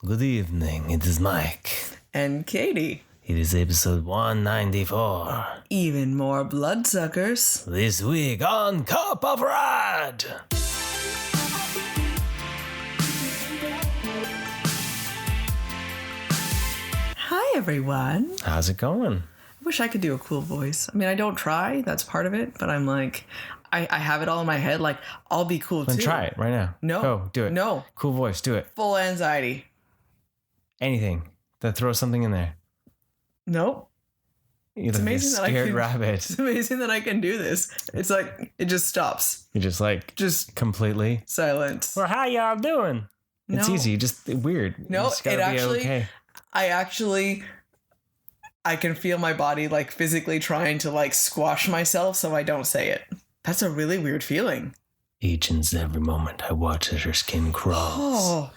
Good evening, it is Mike. And Katie. It is episode 194. Even more bloodsuckers. This week on Cup of Rad. Hi, everyone. How's it going? I wish I could do a cool voice. I mean, I don't try. That's part of it. But I'm like, I have it all in my head. Like, I'll be cool Then too. try it right now. No. Go, do it. No. Cool voice, do it. Full anxiety. Anything. Then throw something in there. Nope. You're It's like a amazing that I scared can. rabbit. It's amazing that I can do this. It's like it just stops. You're just like, Just completely. silence. Well, how y'all doing? It's No. easy, just weird. You No, just gotta it be actually- okay. I can feel my body like physically trying to like squash myself so I don't say it. That's a really weird feeling. Each and every moment I watch as her skin crawls.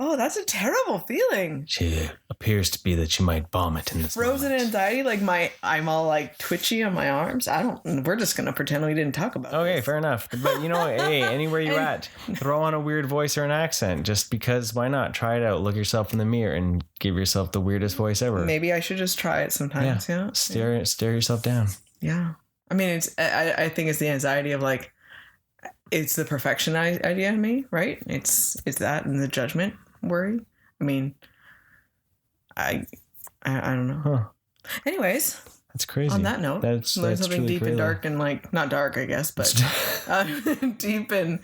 Oh, that's a terrible feeling. She appears to be that she might vomit in this Frozen moment. anxiety, like I'm all like twitchy on my arms. We're just gonna pretend we didn't talk about Okay, this. fair enough. But you know, hey, anywhere you're at, throw on a weird voice or an accent. Just because, why not? Try it out. Look yourself in the mirror and give yourself the weirdest voice ever. Maybe I should just try it sometimes. Yeah. Stare yourself down. Yeah. I mean, I think it's the anxiety of like, it's the perfection idea of me, right? It's that and the judgment worry. I mean, I don't know. Huh. Anyways, That's crazy. on that note, that's there's something really deep crazy. and dark and like, not dark, I guess, but deep and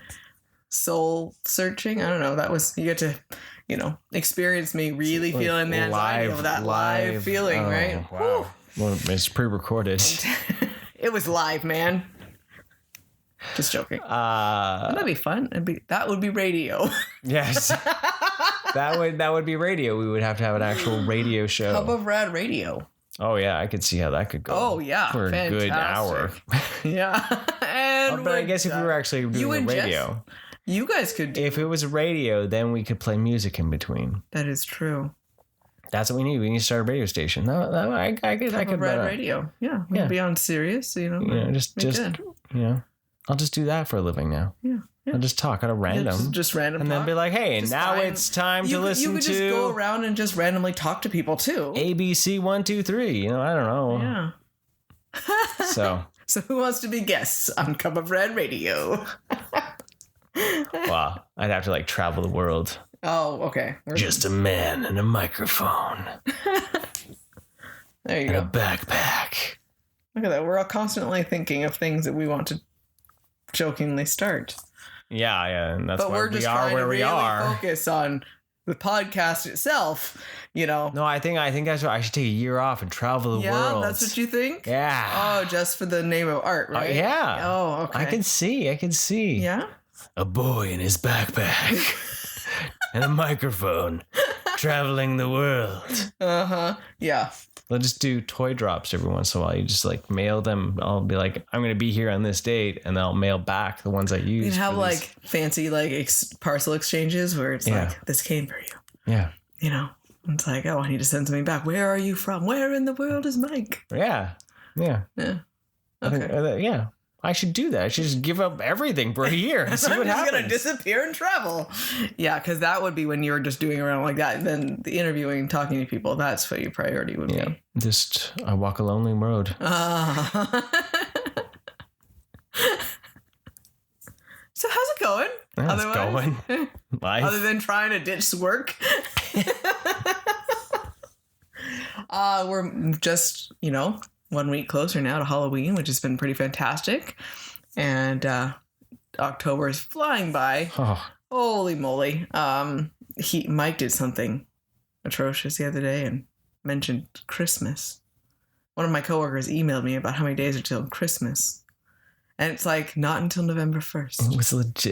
soul searching. I don't know. That was, you get to, experience me really Like feeling the anxiety of that live feeling, oh, right? Wow. Well, it's pre-recorded. It was live, man. Just joking. That'd be fun. That would be radio. Yes. That would be radio. We would have to have an actual radio show. Cup of Rad radio. Oh yeah, I could see how that could go. Oh yeah, for a good hour. Yeah, and But I guess if we were actually doing a radio, you guys could. if it was a radio, then we could play music in between. That is true. That's what we need. We need to start a radio station. No, I could. Cup of Rad radio. Yeah, we'll be on Sirius. Just good. I'll just do that for a living now. Yeah. I'll just talk at a random, just random, and then talk. be like, "Hey, Just now find- it's time to listen You could to just go around and just randomly talk to people too. ABC 1, 2, 3." I don't know. Yeah. So, So who wants to be guests on Cup of Rad radio? wow, I'd have to like travel the world. Oh, okay. Just a man and a microphone There you and go. a backpack. Look at that. We're all constantly thinking of things that we want to jokingly start. Yeah, and that's But why we're just we are trying where to we really are. focus on the podcast itself, No, I think that's what I should take a year off and travel the Yeah, world. that's what you think? Yeah. Oh, just for the name of art, right? Yeah. Oh, okay. I can see. Yeah? A boy in his backpack and a microphone traveling the world. Uh-huh. Yeah. They'll just do toy drops every once in a while. You just like mail them. I'll be like, I'm going to be here on this date, and they'll mail back the ones I use. You can have for like these. fancy like parcel exchanges where it's Yeah. like, this came for you. Yeah. It's like, oh, I need to send something back. Where are you from? Where in the world is Mike? Yeah. Yeah. I think, yeah. I should do that. I should just give up everything for a year and see I'm what just happens. gonna disappear and travel. Yeah, because that would be when you're just doing around like that. Then the interviewing and talking to people, that's what your priority would Yeah. be. Just I walk a lonely road. So how's it going? Yeah, it's going. Life. Other than trying to ditch work. We're just, 1 week closer now to Halloween, which has been pretty fantastic. And October is flying by. Oh, Holy moly. Mike did something atrocious the other day and mentioned Christmas. One of my coworkers emailed me about how many days are till Christmas. And it's like, not until November 1st.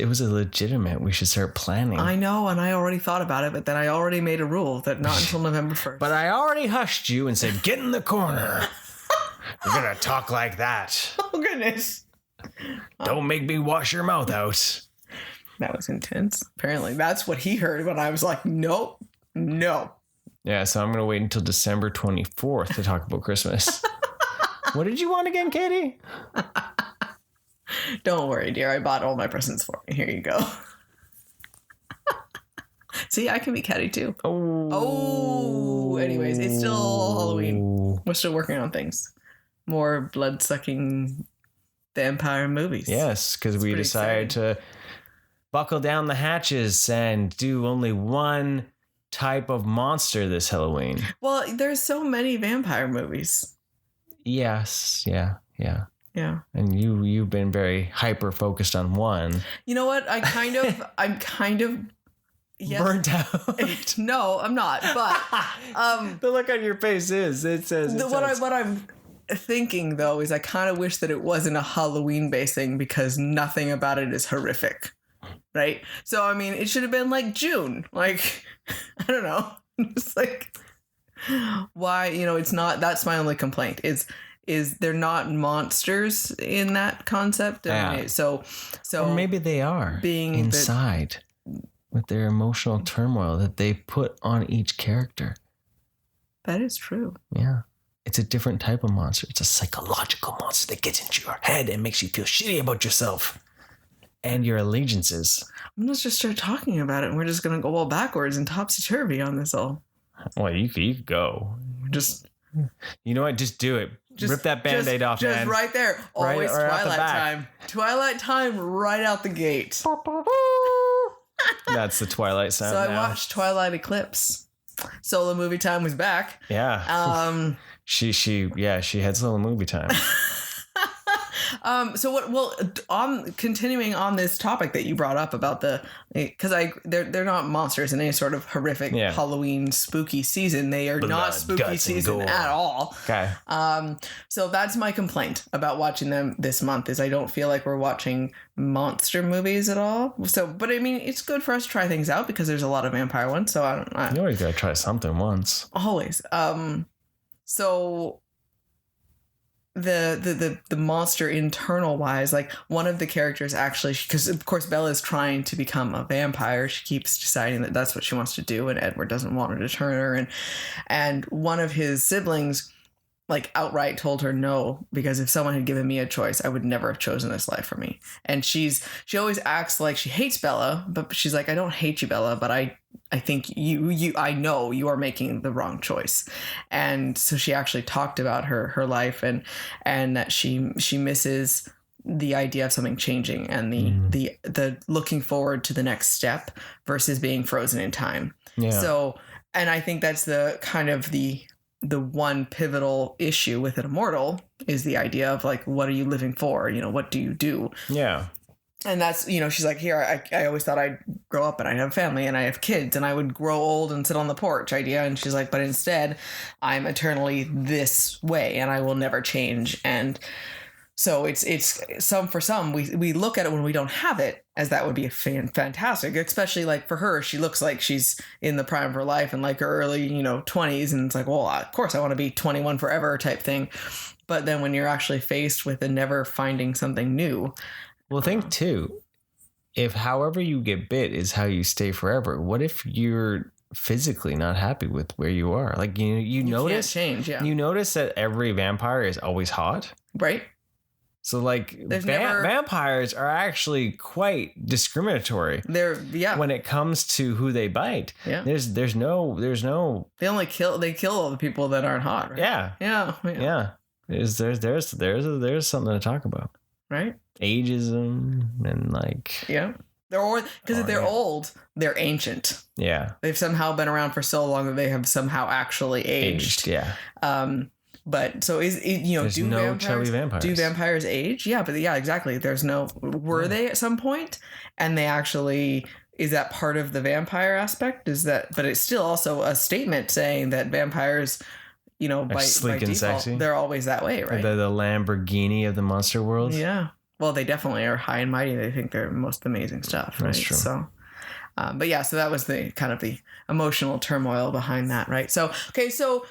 it was a legitimate. We should start planning. I know, and I already thought about it, but then I already made a rule that not until November 1st. But I already hushed you and said, get in the corner. You're going to talk like that. Oh, goodness. Don't make me wash your mouth out. That was intense. Apparently, that's what he heard when I was like, nope, no. Yeah, so I'm going to wait until December 24th to talk about Christmas. What did you want again, Katie? Don't worry, dear. I bought all my presents for you. Here you go. See, I can be catty too. Oh. Anyways, it's still Halloween. We're still working on things. More blood-sucking vampire movies. Yes, because we decided to buckle down the hatches and do only one type of monster this Halloween. Well, there's so many vampire movies. Yes. Yeah. Yeah. And you've been very hyper focused on one. You know what? I'm kind of yes. Burnt out. No, I'm not. But the look on your face is what I'm thinking though is I kind of wish that it wasn't a Halloween based thing because nothing about it is horrific. Right? So I mean, it should have been like June. Like I don't know. It's like why, it's not. That's my only complaint. Is they're not monsters in that concept. I mean, so or maybe they are being inside with their emotional turmoil that they put on each character. That is true. Yeah. It's a different type of monster. It's a psychological monster that gets into your head and makes you feel shitty about yourself and your allegiances. I'm going to just start talking about it and we're just going to go all backwards and topsy-turvy on this all. Well, you could go. Just... You know what? Just do it. Rip that Band-Aid off, man. Just right there. Always right Twilight time. Twilight time right out the gate. That's the Twilight sound. So I watched Twilight Eclipse. Solo movie time was back. Yeah. She had solo movie time. On continuing on this topic that you brought up about they're not monsters in any sort of horrific Halloween spooky season. They are not spooky season at all. Okay. So that's my complaint about watching them this month is I don't feel like we're watching monster movies at all. So, but I mean, it's good for us to try things out because there's a lot of vampire ones. So you always gotta try something once. Always. So the monster internal wise, like one of the characters actually, because of course Bella is trying to become a vampire. She keeps deciding that that's what she wants to do, and Edward doesn't want her to turn her. And one of his siblings like outright told her no, because if someone had given me a choice, I would never have chosen this life for me. And she always acts like she hates Bella, but she's like, I don't hate you, Bella, but I think I know you are making the wrong choice. And so she actually talked about her life and that she misses the idea of something changing and the looking forward to the next step versus being frozen in time. Yeah. So, and I think that's the kind of the one pivotal issue with an immortal is the idea of like, what are you living for? What do you do? Yeah. And that's, she's like, here, I always thought I'd grow up and I'd have a family and I have kids and I would grow old and sit on the porch idea. And she's like, but instead I'm eternally this way and I will never change. And so it's some for some, we look at it when we don't have it as that would be fantastic, especially like for her, she looks like she's in the prime of her life and like her early, 20s. And it's like, well, of course I want to be 21 forever type thing. But then when you're actually faced with never finding something new. Well, think too, if however you get bit is how you stay forever, what if you're physically not happy with where you are? Like, you notice can't change, yeah. You notice that every vampire is always hot. Right. So like vampires are actually quite discriminatory. When it comes to who they bite. Yeah. There's no they kill all the people that aren't hot, right? Yeah. There's something to talk about. Right? Ageism and like because if they're old, they're ancient. Yeah. They've somehow been around for so long that they have somehow actually aged. Yeah. But so chubby vampires. Do vampires age? Yeah, but yeah, exactly. Were they at some point? And they actually, is that part of the vampire aspect? But it's still also a statement saying that vampires, by sleek and default, sexy. They're always that way, right? They're the Lamborghini of the monster world. Yeah. Well, they definitely are high and mighty. They think they're most amazing stuff, right? That's true. So, but yeah, so that was the kind of the emotional turmoil behind that, right? So, okay, so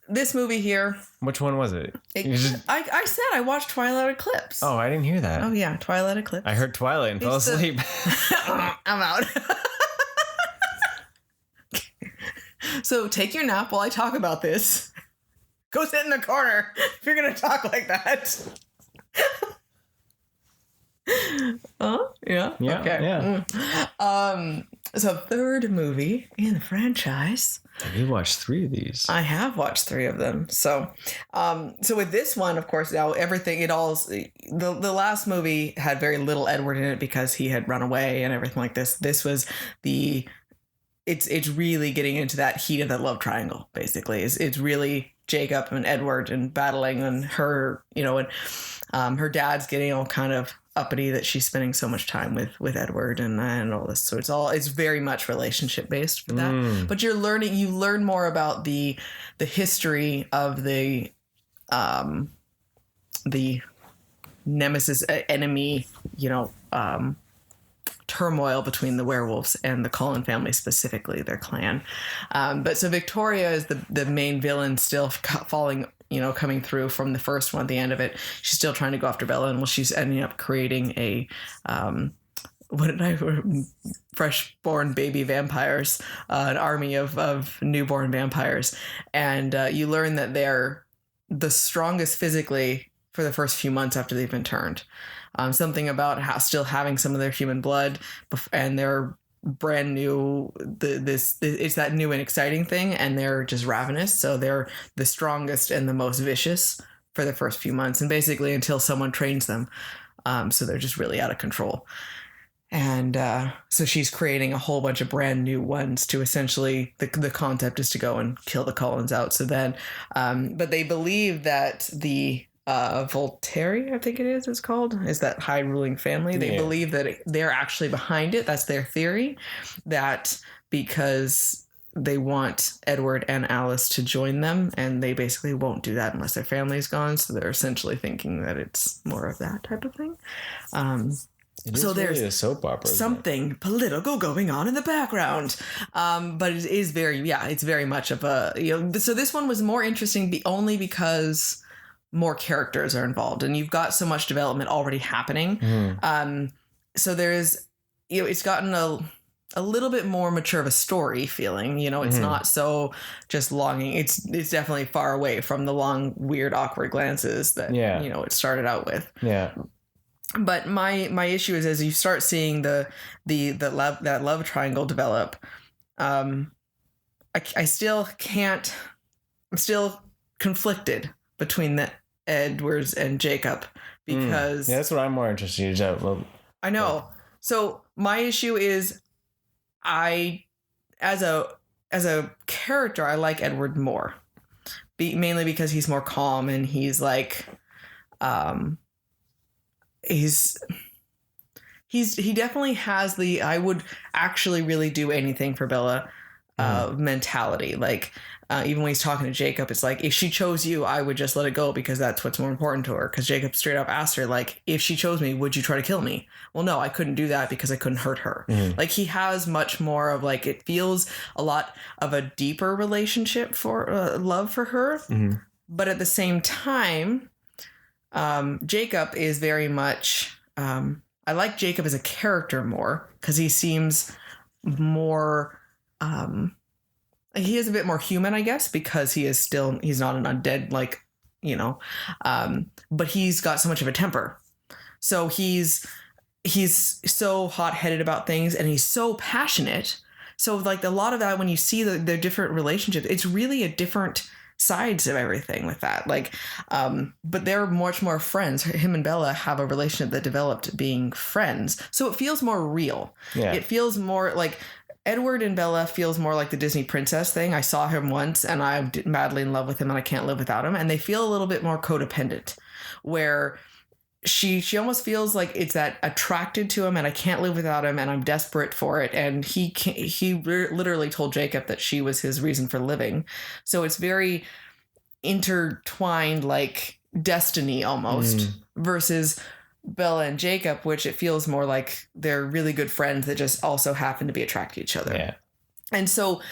this movie here. Which one was it? I said I watched Twilight Eclipse. Oh, I didn't hear that. Oh, yeah, Twilight Eclipse. I heard Twilight and fell asleep. I'm out. So take your nap while I talk about this. Go sit in the corner if you're going to talk like that. Yeah. Yeah. Okay. Yeah. So third movie in the franchise. You watched 3 of these. I have watched 3 of them. So with this one, of course, now everything, the last movie had very little Edward in it because he had run away and everything like this. This was it's really getting into that heat of that love triangle, basically. It's really Jacob and Edward and battling, and her, and her dad's getting all kind of uppity that she's spending so much time with Edward and all this. So it's very much relationship based for that. But you learn more about the history of the nemesis enemy, turmoil between the werewolves and the Cullen family, specifically their clan. But so Victoria is the main villain, still coming through from the first one at the end of it. She's still trying to go after Bella, and she's ending up creating a fresh-born baby vampires, an army of newborn vampires. And you learn that they're the strongest physically for the first few months after they've been turned. Something about how still having some of their human blood, and they're brand new. It's that new and exciting thing, and they're just ravenous. So they're the strongest and the most vicious for the first few months, and basically until someone trains them. So they're just really out of control. And so she's creating a whole bunch of brand new ones to essentially, the concept is to go and kill the Cullens out. So then, but they believe that the Voltaire, I think it's called, is that high ruling family. They believe that they're actually behind it. That's their theory, that because they want Edward and Alice to join them, and they basically won't do that unless their family's gone. So they're essentially thinking that it's more of that type of thing. So there's really a soap opera, something political going on in the background, but it is it's very much of a, so this one was more interesting only because more characters are involved, and you've got so much development already happening. So there's, it's gotten a little bit more mature of a story feeling. It's not so just longing. It's definitely far away from the long, weird, awkward glances that it started out with. Yeah. But my issue is, as you start seeing that love triangle develop, I still can't. I'm still conflicted between the Edwards and Jacob, because that's what I'm more interested in. I know. So my issue is, as a character, I like Edward more, mainly because he's more calm, and he's like, he definitely has the I would actually really do anything for Bella mentality. Like, even when he's talking to Jacob, it's like, if she chose you, I would just let it go, because that's what's more important to her. Because Jacob straight up asked her, like, if she chose me, would you try to kill me? Well, no, I couldn't do that because I couldn't hurt her. Like, he has much more of, like, it feels a lot of a deeper relationship for love for her. But at the same time, Jacob is very much, I like Jacob as a character more, because he seems more, he is a bit more human, I guess, because he's not an undead, like, but he's got so much of a temper. So he's so hot-headed about things, and he's so passionate. So, like, a lot of that, when you see their different relationships, it's really a different sides of everything with that. Like, but they're much more friends. Him and Bella have a relationship that developed being friends. So it feels more real. Yeah. It feels more like Edward and Bella feels more like the Disney princess thing. I saw him once and I'm madly in love with him and I can't live without him. And they feel a little bit more codependent, where she almost feels like it's that attracted to him and I can't live without him and I'm desperate for it. And he literally told Jacob that she was his reason for living. So it's very intertwined, like destiny almost, versus Bella and Jacob, which it feels more like they're really good friends that just also happen to be attracted to each other. Yeah. And so,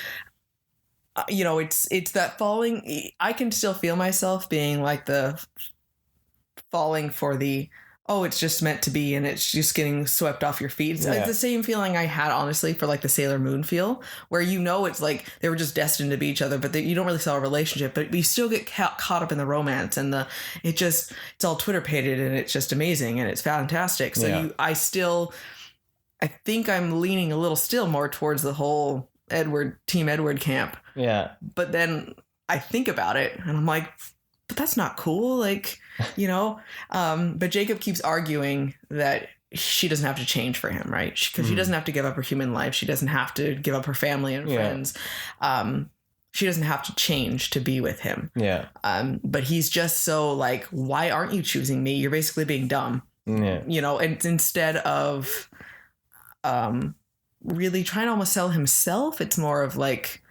it's that falling. I can still feel myself being like the falling for the, it's just meant to be and it's just getting swept off your feet. It's the same feeling I had, honestly, for like the Sailor Moon feel, where it's like they were just destined to be each other, but you don't really saw a relationship, but you still get caught up in the romance and it's all Twitter pated and it's just amazing and it's fantastic. So I think I'm leaning a little still more towards the whole Team Edward camp. Yeah. But then I think about it and I'm like, but that's not cool. Like, you know, but Jacob keeps arguing that she doesn't have to change for him, right? Because she doesn't have to give up her human life. She doesn't have to give up her family and friends. She doesn't have to change to be with him. Yeah. But he's just so like, why aren't you choosing me? You're basically being dumb. Yeah. You know, and instead of really trying to almost sell himself, it's more of like,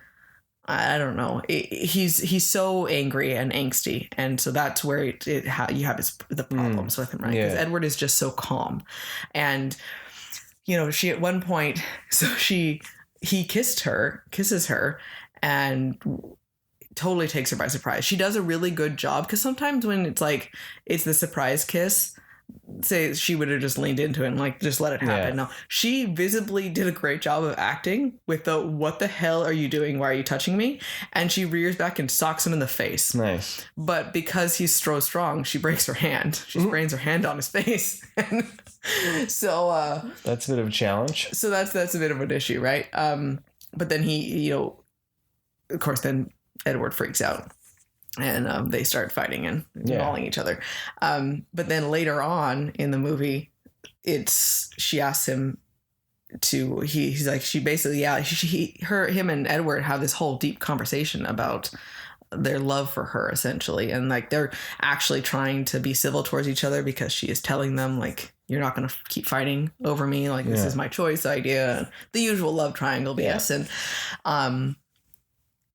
I don't know. He's so angry and angsty, and so that's where you have the problems with him, right? Because Edward is just so calm, and you know, she at one point, so he kisses her, and totally takes her by surprise. She does a really good job, because sometimes when it's like it's the surprise kiss, say she would have just leaned into it and like just let it happen. No, she visibly did a great job of acting with the "what the hell are you doing? Why are you touching me?" And she rears back and socks him in the face. Nice. But because he's so strong, she breaks her hand. She sprains her hand on his face. So that's a bit of a challenge. So that's a bit of an issue, right? But then he, you know, of course, then Edward freaks out. And they start fighting and mauling each other. But then later on in the movie, she asks him to, he's like, she basically, him and Edward have this whole deep conversation about their love for her, essentially. And like, they're actually trying to be civil towards each other, because she is telling them like, you're not going to keep fighting over me. Like, this is my choice idea. The usual love triangle BS.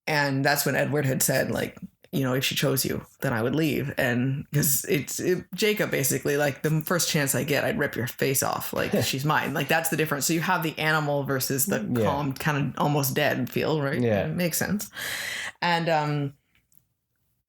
And that's when Edward had said, like, you know, if she chose you, then I would leave. And because Jacob basically, like, the first chance I get, I'd rip your face off. Like, she's mine. Like, that's the difference. So you have the animal versus the calm, kind of almost dead feel, right? Yeah. It makes sense. And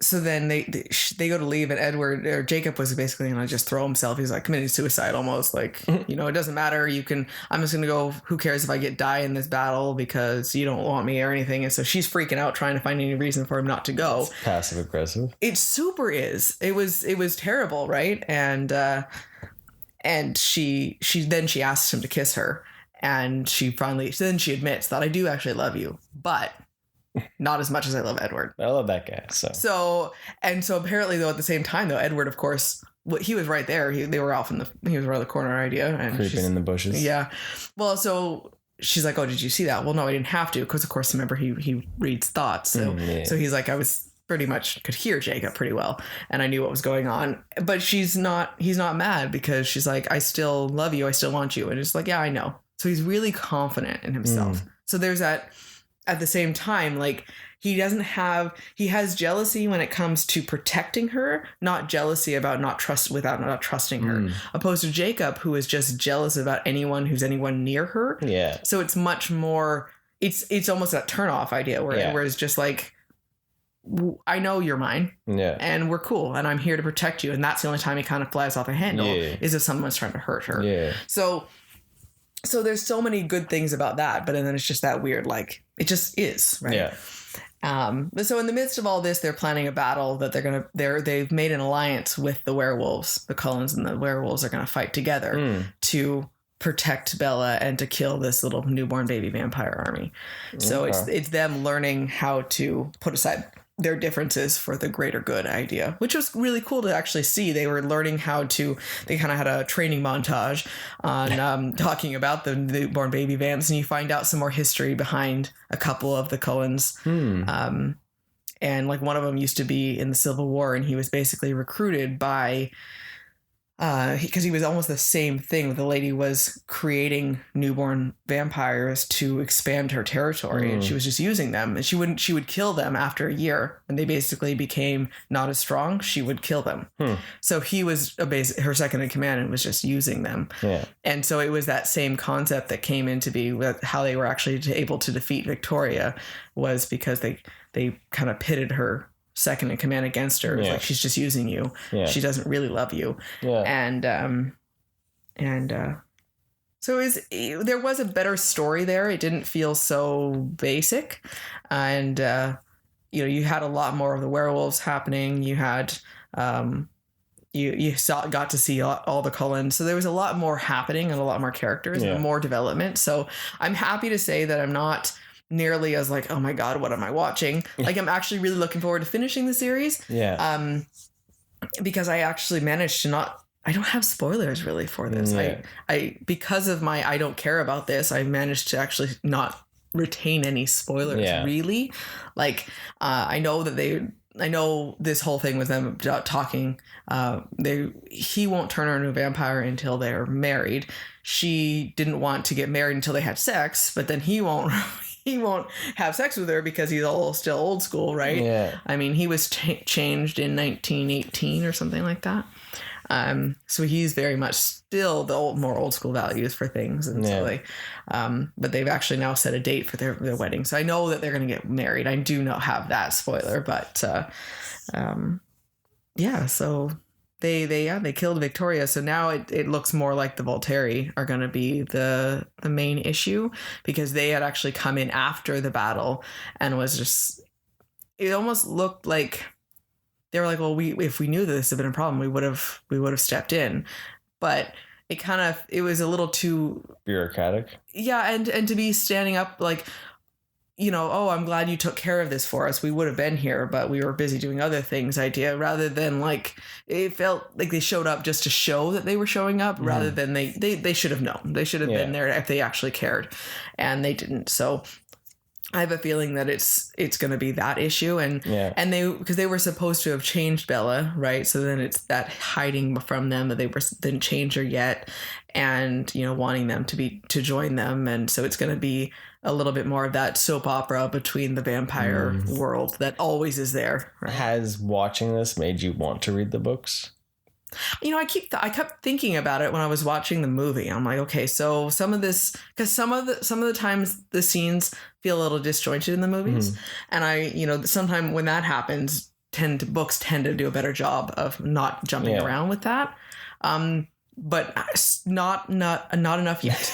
so then they go to leave, and Edward, or Jacob, was basically going to just throw himself. He's like committing suicide almost. Like, you know, it doesn't matter. I'm just going to go. Who cares if I die in this battle, because you don't want me or anything. And so she's freaking out, trying to find any reason for him not to go. It's passive aggressive. It super is. It was terrible, right? And she asks him to kiss her, and she admits that, I do actually love you, but not as much as I love Edward. I love that guy. So apparently, though, at the same time, though, Edward, of course, he was right there. They were off he was around the corner idea, and creeping in the bushes. Yeah. Well, so she's like, "Oh, did you see that?" Well, no, I didn't have to, because of course, remember, he reads thoughts. So he's like, I was pretty much could hear Jacob pretty well, and I knew what was going on. But he's not mad, because she's like, I still love you. I still want you. And it's like, yeah, I know. So he's really confident in himself. So there's that. At the same time, like, he has jealousy when it comes to protecting her, not jealousy about not trusting her, opposed to Jacob, who is just jealous about anyone who's near her. Yeah. So it's much more, it's almost that turnoff idea where it's just like, I know you're mine, and we're cool, and I'm here to protect you. And that's the only time he kind of flies off the handle is if someone's trying to hurt her. Yeah. So there's so many good things about that, but then it's just that weird, like, it just is, right? Yeah. But so in the midst of all this, they're planning a battle that they've made an alliance with the werewolves. The Cullens and the werewolves are going to fight together to protect Bella and to kill this little newborn baby vampire army. So it's them learning how to put aside their differences for the greater good idea, which was really cool to actually see. They were learning they kind of had a training montage on talking about the newborn baby vamps, and you find out some more history behind a couple of the Cullens. And like, one of them used to be in the Civil War, and he was basically recruited by because he was almost the same thing. The lady was creating newborn vampires to expand her territory, and she was just using them. And she would kill them after a year, and they basically became not as strong. She would kill them. So he was her second in command, and was just using them. Yeah. And so it was that same concept that came into be with how they were actually able to defeat Victoria, was because they kind of pitted her second in command against her. Like, she's just using you. She doesn't really love you. So there was a better story there. It didn't feel so basic, and you had a lot more of the werewolves happening. You had got to see all the Cullens. So there was a lot more happening and a lot more characters and more development. So I'm happy to say that I'm not nearly as like, oh my God, what am I watching? Like I'm actually really looking forward to finishing the series. Yeah. Because I actually managed to I don't have spoilers really for this. Yeah. I because of my I don't care about this, I managed to actually not retain any spoilers really. Like I know this whole thing with them talking. He won't turn her into a vampire until they're married. She didn't want to get married until they had sex, but then he won't have sex with her because he's still old school, right? Yeah. I mean, he was changed in 1918 or something like that. So he's very much still the more old school values for things. And so but they've actually now set a date for their wedding. So I know that they're going to get married. I do not have that spoiler, but, so they killed Victoria. So now it looks more like the Volturi are going to be the main issue, because they had actually come in after the battle and it almost looked like, they were like, well, if we knew that this had been a problem, we would have stepped in. But it was a little too bureaucratic. Yeah. And to be standing up like, oh, I'm glad you took care of this for us. We would have been here, but we were busy doing other things idea, rather than like, it felt like they showed up just to show that they were showing up, rather than they should have known. They should have been there if they actually cared, and they didn't. So I have a feeling that it's going to be that issue, and because they were supposed to have changed Bella, right? So then it's that hiding from them that they didn't change her yet, and wanting them to join them, and so it's going to be a little bit more of that soap opera between the vampire world that always is there. Right? Has watching this made you want to read the books? I kept thinking about it when I was watching the movie. I'm like, okay, so some of this, because some of the times the scenes feel a little disjointed in the movies, and sometimes when that happens, books tend to do a better job of not jumping around with that. But not enough yet.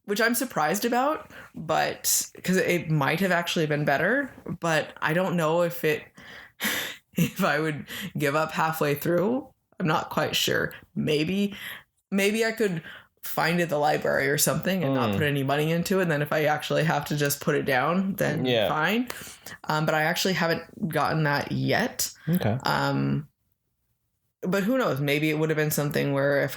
Which I'm surprised about, but because it might have actually been better, but I don't know if I would give up halfway through. I'm not quite sure. Maybe I could find it at the library or something and not put any money into it. And then if I actually have to just put it down, then fine. But I actually haven't gotten that yet. Okay. But who knows? Maybe it would have been something where if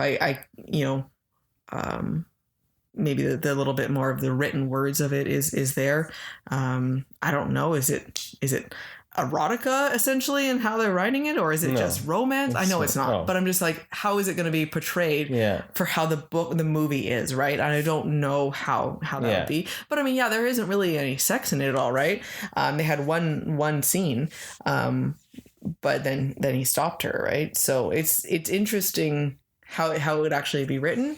maybe the little bit more of the written words of it is there. I don't know. Is it erotica essentially in how they're writing it, or is it just romance? I know it's not, but I'm just like, how is it going to be portrayed for how the movie is, right? And I don't know how that would be. But I mean, there isn't really any sex in it at all, right? They had one scene, but then he stopped her, right? So it's interesting how it would actually be written.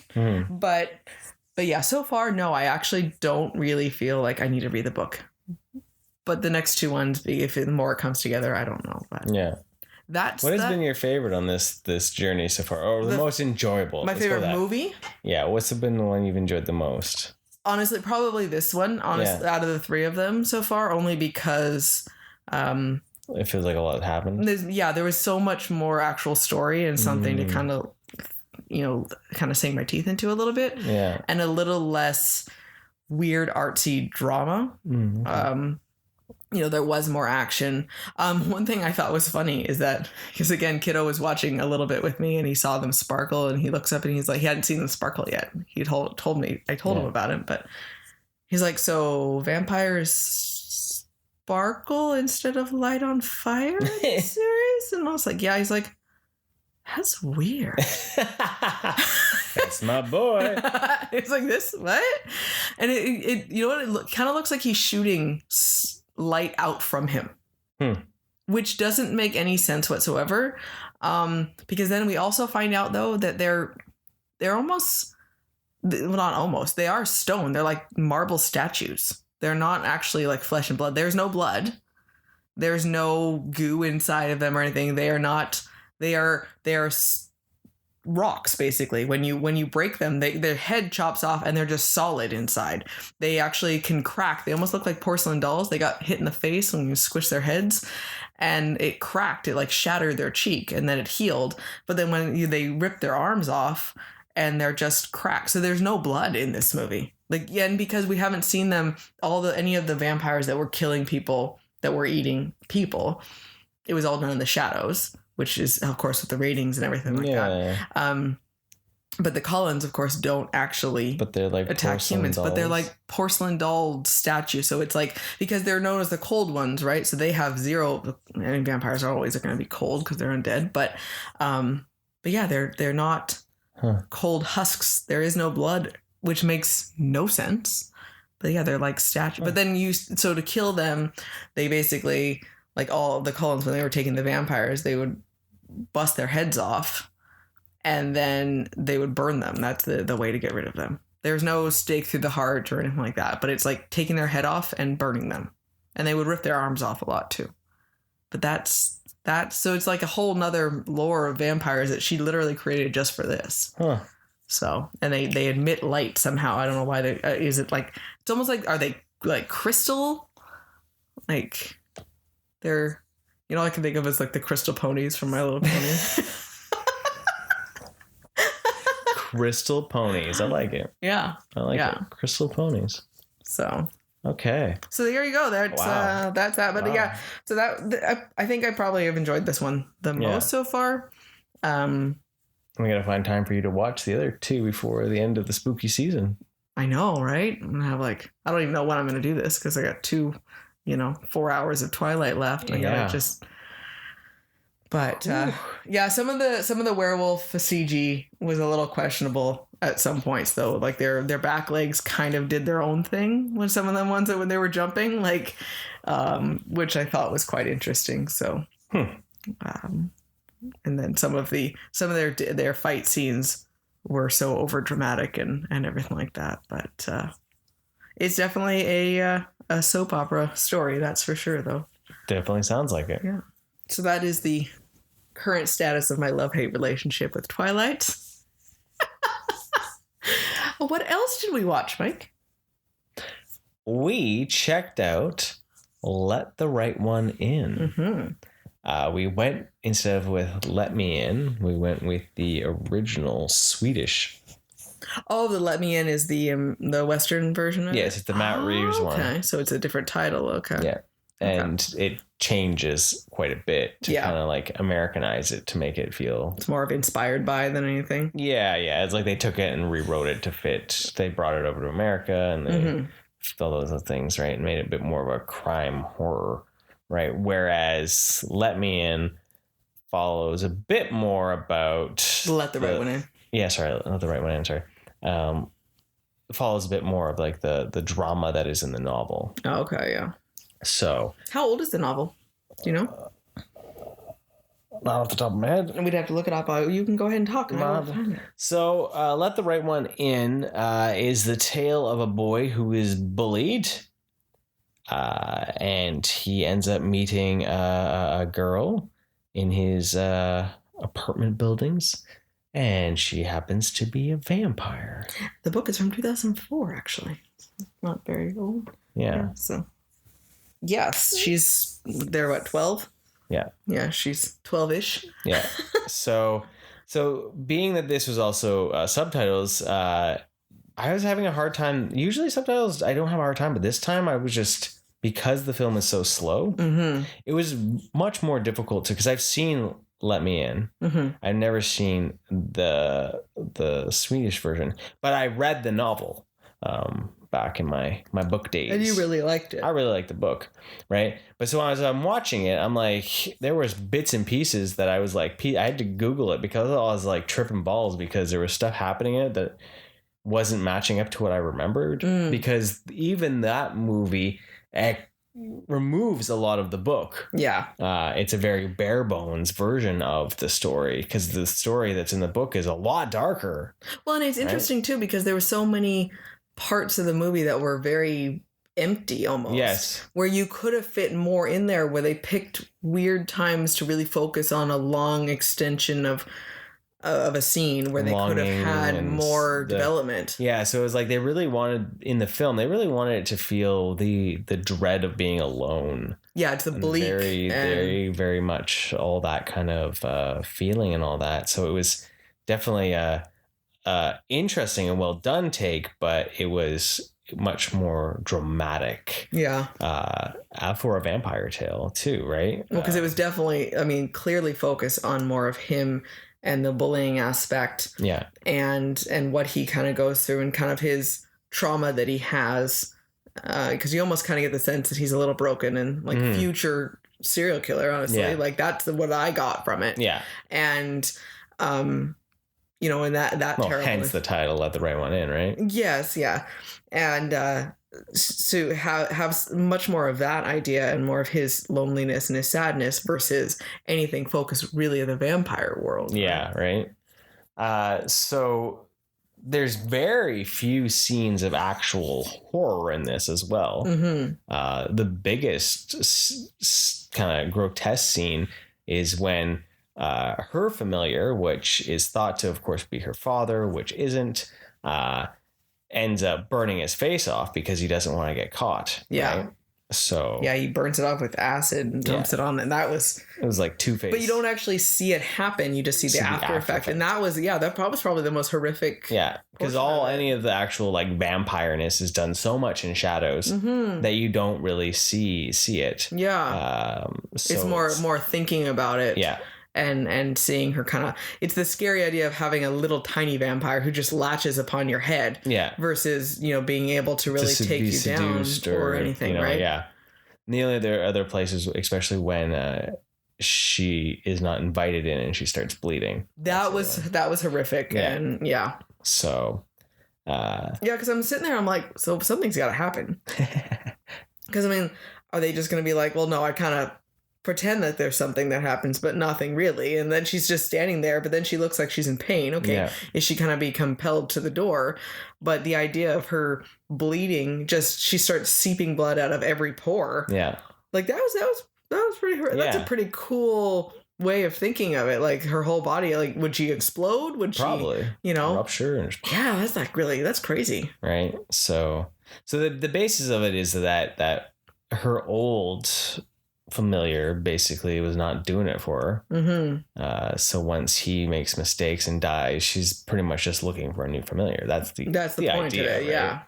But yeah, so far, no, I actually don't really feel like I need to read the book. But the next two ones, if the more it comes together, I don't know. But what has been your favorite on this journey so far, or the most enjoyable? My favorite movie? Yeah, what's been the one you've enjoyed the most? Honestly, probably this one. Out of the three of them so far, only because it feels like a lot happened. There was so much more actual story and something to kind of sink my teeth into a little bit. Yeah, and a little less weird artsy drama. There was more action. One thing I thought was funny is that, because again, Kiddo was watching a little bit with me and he saw them sparkle and he looks up and he's like, he hadn't seen them sparkle yet. He told me, I told him about it, but he's like, so vampires sparkle instead of light on fire in the series? And I was like, yeah. He's like, that's weird. That's my boy. It's like, this, what? And it kind of looks like he's shooting light out from him, which doesn't make any sense whatsoever, because then we also find out though that they're almost, well, not almost, they are stone. They're like marble statues. They're not actually like flesh and blood. There's no blood, there's no goo inside of them or anything. They are rocks basically. When you break them, their head chops off and they're just solid inside. They actually can crack. They almost look like porcelain dolls. They got hit in the face when you squish their heads, and it cracked. It like shattered their cheek, and then it healed. But then when they ripped their arms off, and they're just cracked. So there's no blood in this movie. Like, yeah, and because we haven't seen them, any of the vampires that were killing people, that were eating people, it was all done in the shadows, which is, of course, with the ratings and everything like that. But the Cullens, of course, don't actually attack humans, but they're like porcelain doll statues. So it's like, because they're known as the cold ones, right? So they have zero, I mean, vampires are always going to be cold because they're undead. But yeah, they're not cold husks. There is no blood, which makes no sense. But yeah, they're like statues. But then so to kill them, they basically, like all of the Cullens, when they were taking the vampires, they would bust their heads off and then they would burn them. That's the way to get rid of them. There's no stake through the heart or anything like that, but it's like taking their head off and burning them. And they would rip their arms off a lot too. But that's so it's like a whole nother lore of vampires that she literally created just for this. So, and they emit light somehow. I don't know why is it like, it's almost like, are they like crystal? Like they're, all I can think of is like the crystal ponies from My Little Pony. Crystal ponies. I like it. Yeah. I like it. Crystal ponies. So. Okay. So there you go. That's that. But yeah, so I think I probably have enjoyed this one the most so far. We gotta find time for you to watch the other two before the end of the spooky season. I know, right? I'm gonna have I don't even know when I'm gonna do this because I got 4 hours of Twilight left. I gotta just. But some of the werewolf CG was a little questionable at some points, though. Like their back legs kind of did their own thing with some of them ones when they were jumping, which I thought was quite interesting. So, and then some of their fight scenes were so over dramatic and everything like that. But it's definitely a soap opera story, that's for sure, though. Definitely sounds like it. Yeah. So that is the current status of my love-hate relationship with Twilight. What else did we watch, Mike? We checked out Let the Right One In. Mm-hmm. We went, instead of with Let Me In, we went with the original Swedish. Oh, the Let Me In is the Western version of it? Yes, it's the Matt Reeves one. Okay, so it's a different title. Okay. Yeah. And it changes quite a bit to kind of like Americanize it to make it feel... It's more of inspired by than anything. Yeah. It's like they took it and rewrote it to fit. They brought it over to America and they all those other things, right? And made it a bit more of a crime horror, right? Whereas Let Me In follows a bit more about... Let the Right One In. Yeah, sorry. Let the Right One In, sorry. Follows a bit more of like the drama that is in the novel. Oh, okay, yeah. So, how old is the novel? Do you know? Not off the top of my head. We'd have to look it up. You can go ahead and talk. So, Let the Right One In is the tale of a boy who is bullied. And he ends up meeting a girl in his apartment buildings. And she happens to be a vampire. The book is from 2004, actually. Not very old. Yeah. So... Yes, she's there. What, 12? Yeah, she's 12-ish. Yeah. So being that this was also subtitles, I was having a hard time. Usually subtitles, I don't have a hard time, but this time I was just, because the film is so slow, it was much more difficult because I've seen Let Me In. I've never seen the Swedish version, but I read the novel. Back in my book days. And you really liked it. I really liked the book, right? But so as I'm watching it, I'm like, there was bits and pieces that I was like, I had to Google it because I was like tripping balls because there was stuff happening in it that wasn't matching up to what I remembered. Because even that movie removes a lot of the book. Yeah. It's a very bare bones version of the story because the story that's in the book is a lot darker. Well, and it's interesting too because there were so many parts of the movie that were very empty almost. Yes. Where you could have fit more in there, where they picked weird times to really focus on a long extension of of a scene where they could have Longing had and more the- development. Yeah, so it was like they really wanted in the film. They really wanted it to feel the dread of being alone. Yeah, it's the And bleak. very, and very much all that kind of feeling and all that. So it was definitely a interesting and well done take, but it was much more dramatic yeah. for a vampire tale too, right? Well, because it was definitely, I mean, clearly focused on more of him and the bullying aspect Yeah, and what he kind of goes through and kind of his trauma that he has. Because you almost kind of get the sense that he's a little broken and like future serial killer, honestly. Yeah. Like that's what I got from it. yeah. And, you know, and that Well, terrible. hence the title, "Let the Right One In," right? Yes, yeah. And so have much more of that idea and more of his loneliness and his sadness versus anything focused really on the vampire world. Yeah, right. So there's very few scenes of actual horror in this as well. Mm-hmm. The biggest kind of grotesque scene is when her familiar, which is thought to, of course, be her father, which isn't, ends up burning his face off because he doesn't want to get caught. Yeah. Right? So Yeah, he burns it off with acid and dumps it on, and that was. it was like Two-Face. But you don't actually see it happen. You just see the after effect, and that was that was probably the most horrific. Yeah, because any of the actual like vampireness is done so much in shadows that you don't really see it. Yeah, so it's more thinking about it. Yeah. And seeing her kind of, it's the scary idea of having a little tiny vampire who just latches upon your head. Yeah. Versus, being able to really take you down or anything, right? Yeah. And the only other places, especially when she is not invited in and she starts bleeding. That was horrific. Yeah. And yeah. So. Yeah, because I'm sitting there, I'm like, so something's got to happen. Because I mean, are they just going to be like, well, no, I kind of pretend that there's something that happens, but nothing really. And then she's just standing there, but then she looks like she's in pain. Okay. Yeah. Is she kind of be compelled to the door? But the idea of her bleeding, she starts seeping blood out of every pore. Yeah. Like that was pretty, that's a pretty cool way of thinking of it. Like her whole body, like, would she explode? Would probably, she, rupture? And yeah, that's crazy. Right. So the basis of it is that her old familiar basically was not doing it for her. Mm-hmm. So once he makes mistakes and dies, she's pretty much just looking for a new familiar. That's the point idea, of it, right? yeah.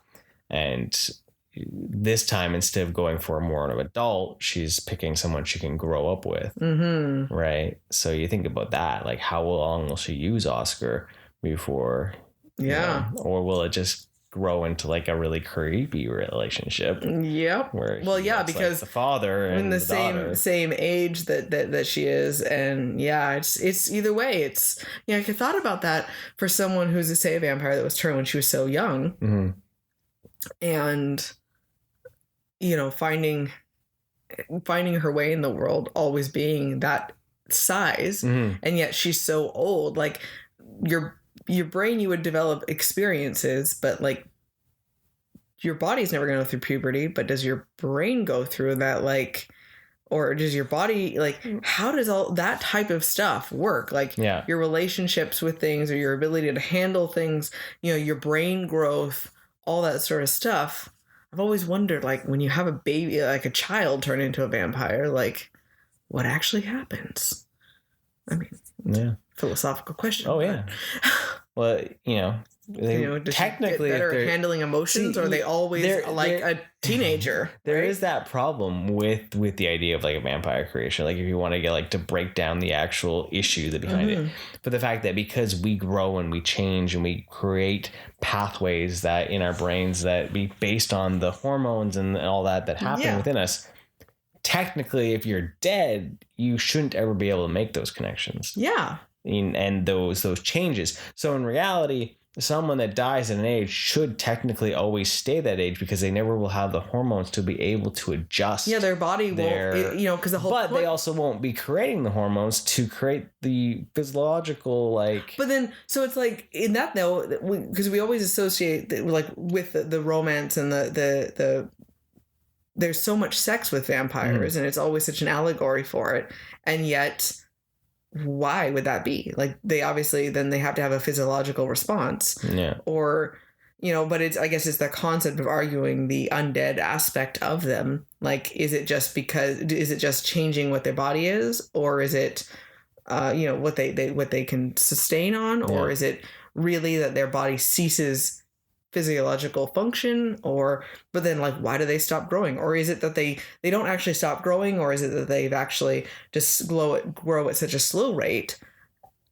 And this time, instead of going for more of an adult, she's picking someone she can grow up with. Mm-hmm. Right. So you think about that, like how long will she use Oscar before? Yeah. Or will it just grow into like a really creepy relationship? Yep. Where because like the father and the same age that she is, and yeah, it's either way. It's I thought about that for someone who's a vampire that was turned when she was so young, mm-hmm. and finding her way in the world, always being that size, Mm-hmm. and yet she's so old. Like your brain, you would develop experiences, but like your body's never going to go through puberty, but does your brain go through that? Like, or does your body, like, how does all that type of stuff work? Like your relationships with things, or your ability to handle things, your brain growth, all that sort of stuff. I've always wondered, like, when you have a baby, like a child turn into a vampire, like what actually happens? I mean, yeah. Philosophical question. Oh yeah. Well, technically, get better at handling emotions, or are they always like a teenager? There is that problem with the idea of like a vampire creation. Like if you want to get like to break down the actual issue that behind it, but the fact that because we grow and we change and we create pathways that in our brains that be based on the hormones and all that happen within us. Technically, if you're dead, you shouldn't ever be able to make those connections. Yeah. And those changes. So in reality, someone that dies at an age should technically always stay that age because they never will have the hormones to be able to adjust. Yeah, their body won't, because the whole. But they also won't be creating the hormones to create the physiological like. But then, so it's like in that though, because we always associate like with the romance and the there's so much sex with vampires, and it's always such an allegory for it, and yet why would that be? Like, they obviously, then they have to have a physiological response. Yeah. Or, but I guess it's the concept of arguing the undead aspect of them. Like, is it just changing what their body is? Or is it, what they can sustain on? Or is it really that their body ceases physiological function? But then, like, why do they stop growing? Or is it that they don't actually stop growing? Or is it that they've actually just grow at such a slow rate?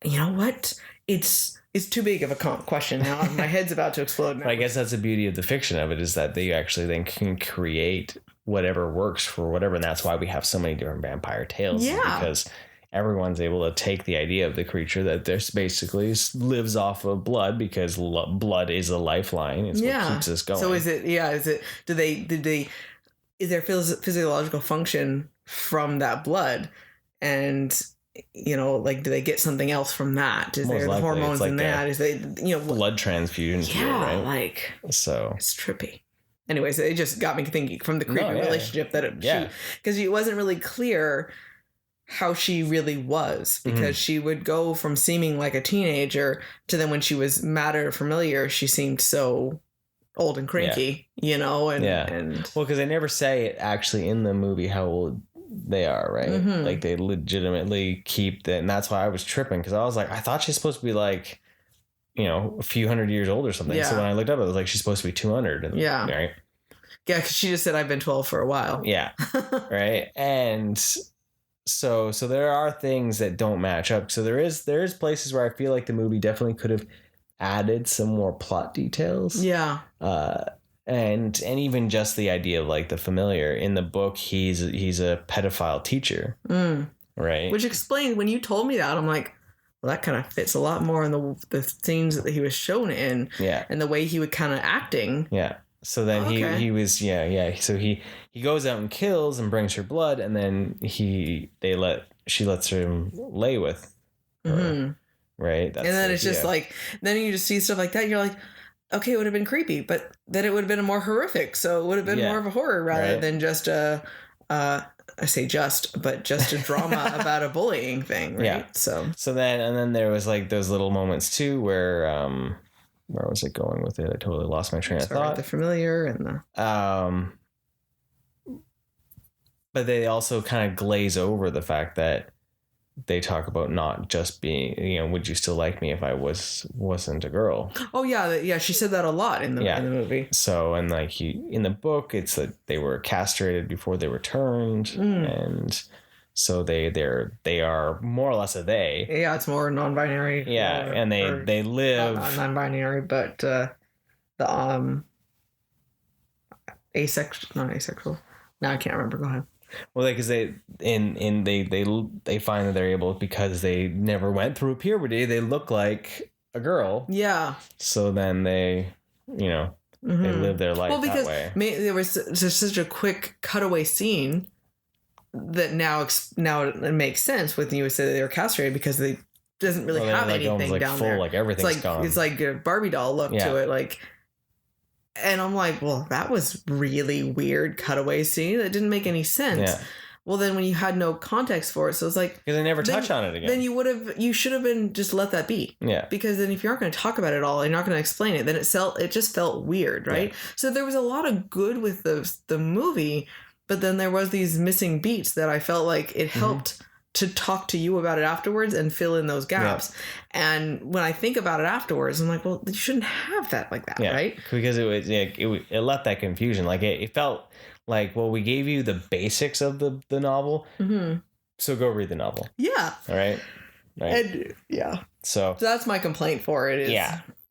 You know what? It's too big of a question now. My head's about to explode now. I guess that's the beauty of the fiction of it, is that they actually then can create whatever works for whatever. And that's why we have so many different vampire tales. Yeah. Because everyone's able to take the idea of the creature that there's basically lives off of blood, because blood is a lifeline. It's what keeps us going. So is there physiological function from that blood? And, like, do they get something else from that? Is there the hormones in that? Is they, blood transfusion? Yeah, right? like, so it's trippy. Anyways, it just got me thinking from the creepy relationship that because it wasn't really clear how she really was, because she would go from seeming like a teenager to then when she was mad or familiar, she seemed so old and cranky, and well, because they never say it actually in the movie how old they are, right? Like, they legitimately keep that, and that's why I was tripping, because I was like, I thought she's supposed to be like, a few hundred years old or something. So when I looked up, it was like she's supposed to be 200. Right? Yeah, because she just said, I've been 12 for a while. Yeah. Right. And so there are things that don't match up. So there is places where I feel like the movie definitely could have added some more plot details. Yeah. And even just the idea of, like, the familiar in the book, he's a pedophile teacher. Right. Which explained, when you told me that, I'm like, well, that kind of fits a lot more in the scenes that he was shown in. Yeah. And the way he would kind of acting. Yeah. So then he was So he goes out and kills and brings her blood, and then she lets him lay with her, right? That's and then it's just like, then you just see stuff like that. And you're like, okay, it would have been creepy, but then it would have been more horrific. So it would have been more of a horror rather than just a drama about a bullying thing, right? Yeah. So then there was, like, those little moments too where was it going with it? I totally lost my train of thought. The familiar and the... But they also kind of glaze over the fact that they talk about not just being, would you still like me if I wasn't a girl? Oh yeah, she said that a lot in the movie. So, and like in the book, it's that they were castrated before they were turned, and so they are more or less a they. Yeah, it's more non-binary. Yeah, and they live not non-binary, but the asexual, not asexual. No, I can't remember. Go ahead. Well, because they find that they're able, because they never went through puberty, they look like a girl. Yeah. So then they, they live their life that way. There was just such a quick cutaway scene that now it makes sense when you would say that they were castrated, because they doesn't really have anything down full, there. Like everything's gone. It's like a Barbie doll look to it, like. And I'm like, well, that was really weird cutaway scene. That didn't make any sense. Yeah. Well, then when you had no context for it, so it's like, because they never touch on it again. Then you should have been just let that be. Yeah. Because then if you aren't going to talk about it all, and you're not going to explain it, then it just felt weird, right? Yeah. So there was a lot of good with the movie, but then there was these missing beats that I felt like it helped to talk to you about it afterwards and fill in those gaps. Yeah. And when I think about it afterwards, I'm like, well, you shouldn't have that like that, right? Because it left that confusion. Like it felt like, well, we gave you the basics of the novel, so go read the novel. Yeah. All right. And so that's my complaint for it.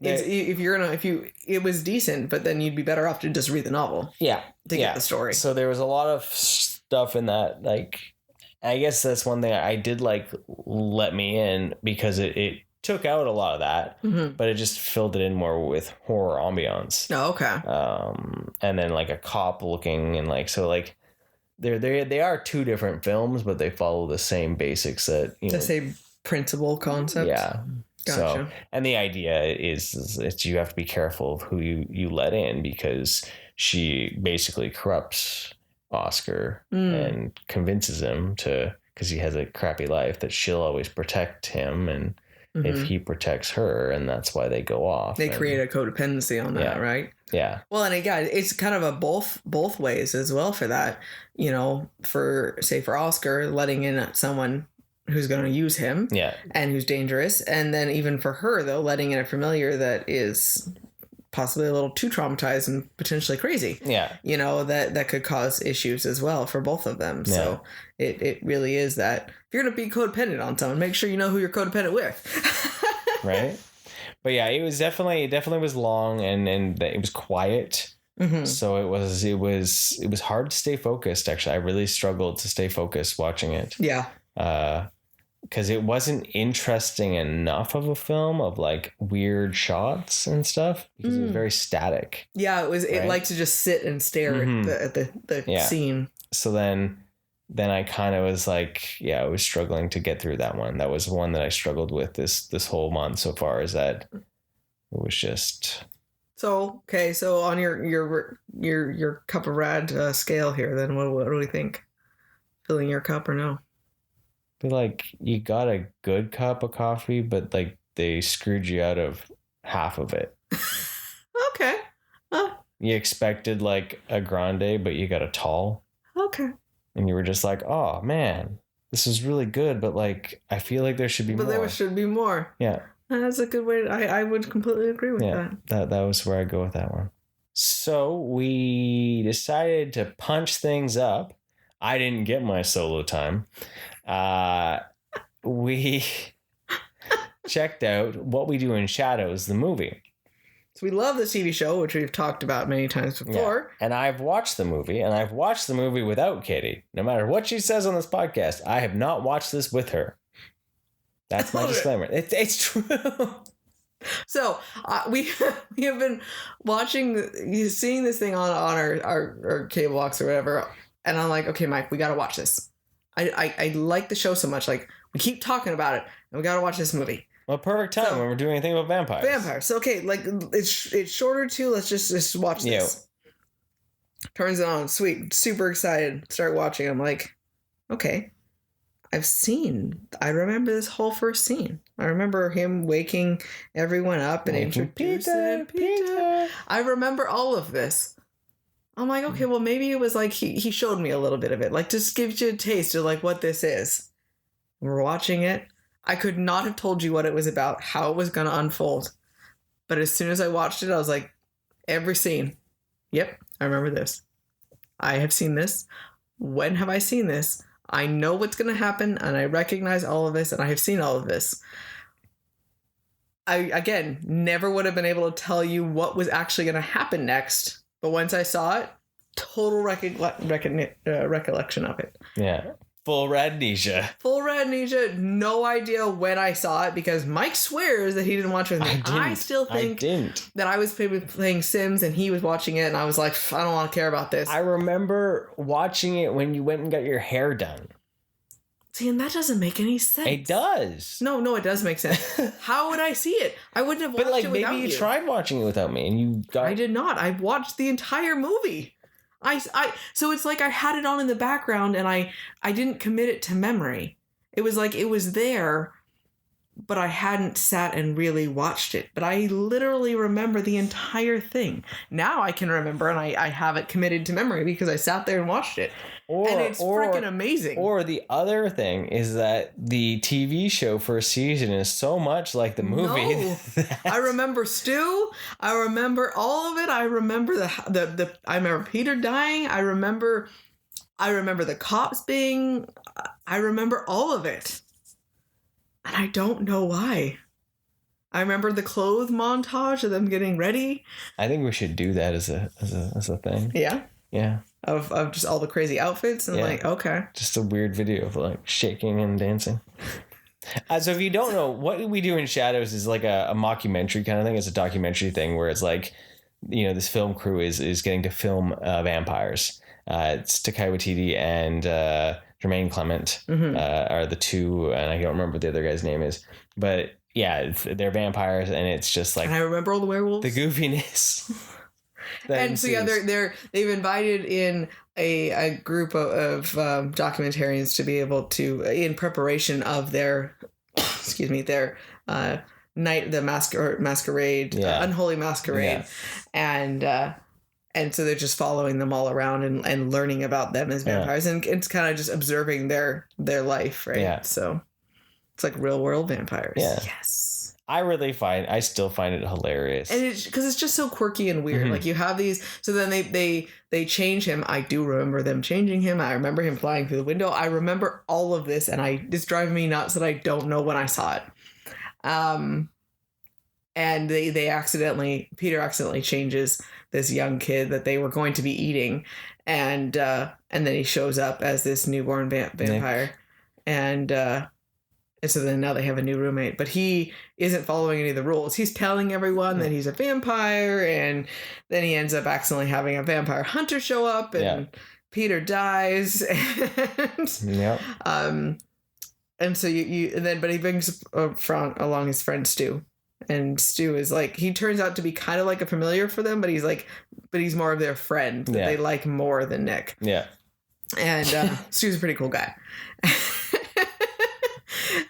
It was decent, but then you'd be better off to just read the novel. Yeah. To get the story. So there was a lot of stuff in that, like, I guess that's one thing I did like let me in, because it took out a lot of that, but it just filled it in more with horror ambiance. Oh, okay. And then like a cop looking, and like, so like they are two different films, but they follow the same basics that, the same principle concept. Yeah. Gotcha. So, and the idea is that you have to be careful of who you let in, because she basically corrupts Oscar and convinces him to because he has a crappy life, that she'll always protect him, and if he protects her, and that's why they go off. They create a codependency on that, right? Yeah. Well, and again, it's kind of a both ways as well for that. You know, for Oscar, letting in someone who's going to use him, and who's dangerous, and then even for her though, letting in a familiar that is possibly a little too traumatized and potentially crazy. Yeah. You know, that could cause issues as well for both of them. Yeah. So it really is that if you're going to be codependent on someone, make sure you know who you're codependent with. Right. But yeah, it definitely was long, and it was quiet. So it was hard to stay focused. Actually, I really struggled to stay focused watching it. Yeah. Because it wasn't interesting enough of a film of like weird shots and stuff, because it was very static. Yeah, it was. Right? It liked to just sit and stare at the scene. So then I kind of was like, I was struggling to get through that one. That was one that I struggled with this whole month so far. Is that it was just. So okay, so on your cup of rad scale here, then what do we think? Filling your cup or no? I feel like you got a good cup of coffee, but like they screwed you out of half of it. Okay. You expected like a grande, but you got a tall. Okay. And you were just like, oh man, this is really good, but like I feel like there should be more. But there should be more. Yeah. That's a good way. I would completely agree with that. That was where I go with that one. So we decided to punch things up. I didn't get my solo time. We checked out What We Do in Shadows, the movie. So we love the TV show, which we've talked about many times before. Yeah. And I've watched the movie, and I've watched the movie without Katie. No matter what she says on this podcast, I have not watched this with her. That's my disclaimer. It's true. So we have been seeing this thing on our cable box or whatever, and I'm like, okay, Mike, we got to watch this. I like the show so much. Like, we keep talking about it, and we got to watch this movie. Well, perfect time when we're doing anything about vampires. Vampires. Okay, like it's shorter too. Let's just watch this. Turns it on. Sweet. Super excited. Start watching. I'm like, okay. I remember this whole first scene. I remember him waking everyone up and introducing Peter. I remember all of this. I'm like, okay, well, maybe it was like he showed me a little bit of it. Like, just gives you a taste of like what this is. We're watching it. I could not have told you what it was about, how it was going to unfold. But as soon as I watched it, I was like, every scene. Yep, I remember this. I have seen this. When have I seen this? I know what's going to happen, and I recognize all of this, and I have seen all of this. I, again, never would have been able to tell you what was actually going to happen next. But once I saw it, total recollection of it. Yeah. Full radnesia. Full radnesia. No idea when I saw it, because Mike swears that he didn't watch it with me. I still think that I was playing Sims and he was watching it, and I was like, I don't want to care about this. I remember watching it when you went and got your hair done. See, and that doesn't make any sense. It does. No, it does make sense. How would I see it? I wouldn't have watched it without you. But maybe you tried watching it without me, and you got... I did not. I watched the entire movie. So it's like I had it on in the background, and I didn't commit it to memory. It was like it was there, but I hadn't sat and really watched it. But I literally remember the entire thing. Now I can remember, and I have it committed to memory because I sat there and watched it. And it's freaking amazing. Or the other thing is that the TV show first season is so much like the movie. No. I remember Stu. I remember all of it. I remember I remember Peter dying. I remember the cops being. I remember all of it, and I don't know why. I remember the clothes montage of them getting ready. I think we should do that as a thing. Yeah. Yeah. Of just all the crazy outfits and like, okay. Just a weird video of like shaking and dancing. So if you don't know, What We Do in Shadows is like a mockumentary kind of thing. It's a documentary thing where it's like, this film crew is getting to film vampires. It's Taika Waititi and Jermaine Clement are the two, and I don't remember what the other guy's name is. But yeah, they're vampires, and it's just like... And I remember all the werewolves. The goofiness. And so yeah, they've invited in a group of documentarians to be able to, in preparation of their excuse me, their night, the masquerade, Yeah. unholy masquerade, and so they're just following them all around and learning about them as vampires, and it's kind of just observing their life, right? Yeah. So it's like real world vampires. Yeah. Yes. I still find it hilarious. And because it's just so quirky and weird. Like you have these, so then they change him. I do remember them changing him. I remember him flying through the window. I remember all of this, and it's driving me nuts that I don't know when I saw it. And Peter accidentally changes this young kid that they were going to be eating, and then he shows up as this newborn vampire, and so then now they have a new roommate, but he isn't following any of the rules. He's telling everyone that he's a vampire, and then he ends up accidentally having a vampire hunter show up, and Peter dies. And so but he brings along his friend Stu, and Stu is like, he turns out to be kind of like a familiar for them, but he's more of their friend that they like more than Nick. Yeah. And Stu's a pretty cool guy.